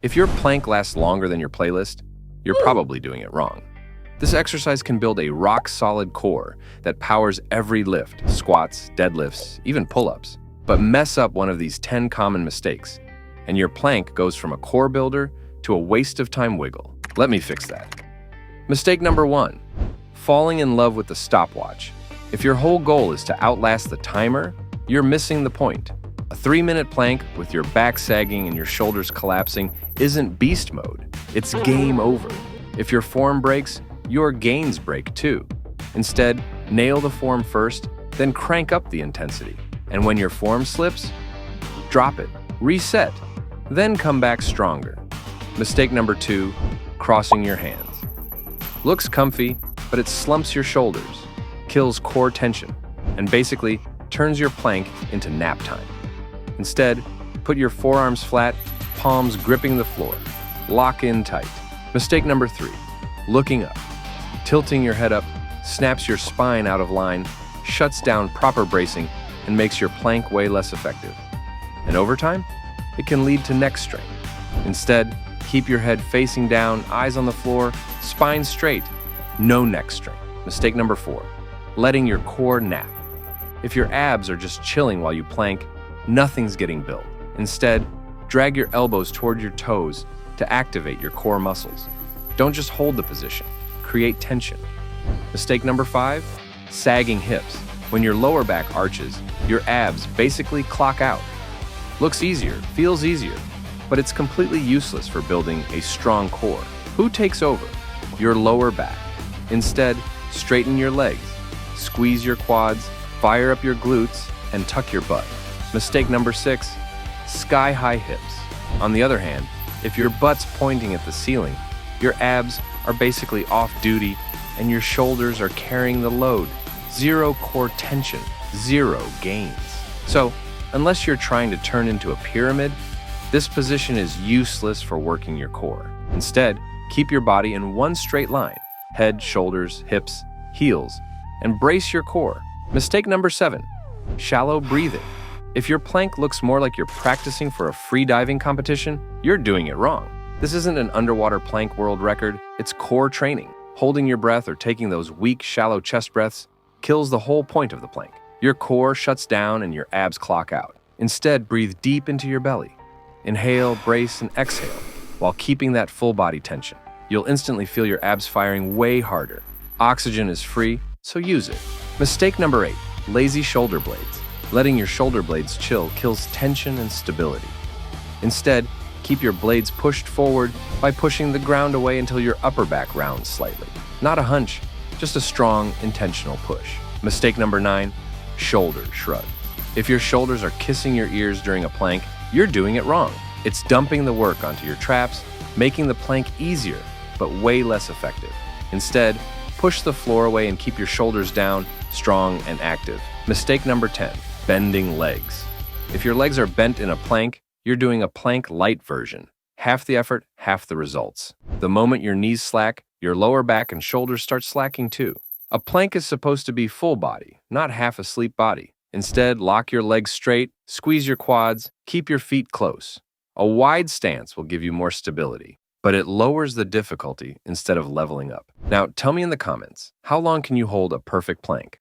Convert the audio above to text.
If your plank lasts longer than your playlist, you're probably doing it wrong. This exercise can build a rock-solid core that powers every lift, squats, deadlifts, even pull-ups. But mess up one of these 10 common mistakes, and your plank goes from a core builder to a waste-of-time wiggle. Let me fix that. Mistake number 1, falling in love with the stopwatch. If your whole goal is to outlast the timer, you're missing the point. A 3-minute plank with your back sagging and your shoulders collapsing isn't beast mode, it's game over. If your form breaks, your gains break too. Instead, nail the form first, then crank up the intensity. And when your form slips, drop it, reset, then come back stronger. Mistake number 2, crossing your hands. Looks comfy, but it slumps your shoulders, kills core tension, and basically turns your plank into nap time. Instead, put your forearms flat, palms gripping the floor. Lock in tight. Mistake number 3, looking up. Tilting your head up snaps your spine out of line, shuts down proper bracing, and makes your plank way less effective. And over time, it can lead to neck strain. Instead, keep your head facing down, eyes on the floor, spine straight. No neck strain. Mistake number 4, letting your core nap. If your abs are just chilling while you plank, nothing's getting built. Instead, drag your elbows toward your toes to activate your core muscles. Don't just hold the position, create tension. Mistake number 5, sagging hips. When your lower back arches, your abs basically clock out. Looks easier, feels easier, but it's completely useless for building a strong core. Who takes over? Your lower back. Instead, straighten your legs, squeeze your quads, fire up your glutes, and tuck your butt. Mistake number 6, sky-high hips. On the other hand, if your butt's pointing at the ceiling, your abs are basically off-duty and your shoulders are carrying the load. Zero core tension, zero gains. So, unless you're trying to turn into a pyramid, this position is useless for working your core. Instead, keep your body in one straight line, head, shoulders, hips, heels, and brace your core. Mistake number 7, shallow breathing. If your plank looks more like you're practicing for a free diving competition, you're doing it wrong. This isn't an underwater plank world record, it's core training. Holding your breath or taking those weak, shallow chest breaths kills the whole point of the plank. Your core shuts down and your abs clock out. Instead, breathe deep into your belly. Inhale, brace, and exhale while keeping that full body tension. You'll instantly feel your abs firing way harder. Oxygen is free, so use it. Mistake number 8, lazy shoulder blades. Letting your shoulder blades chill kills tension and stability. Instead, keep your blades pushed forward by pushing the ground away until your upper back rounds slightly. Not a hunch, just a strong, intentional push. Mistake number 9, shoulder shrug. If your shoulders are kissing your ears during a plank, you're doing it wrong. It's dumping the work onto your traps, making the plank easier, but way less effective. Instead, push the floor away and keep your shoulders down, strong and active. Mistake number 10, bending legs. If your legs are bent in a plank, you're doing a plank light version. Half the effort, half the results. The moment your knees slack, your lower back and shoulders start slacking too. A plank is supposed to be full body, not half asleep body. Instead, lock your legs straight, squeeze your quads, keep your feet close. A wide stance will give you more stability, but it lowers the difficulty instead of leveling up. Now, tell me in the comments, how long can you hold a perfect plank?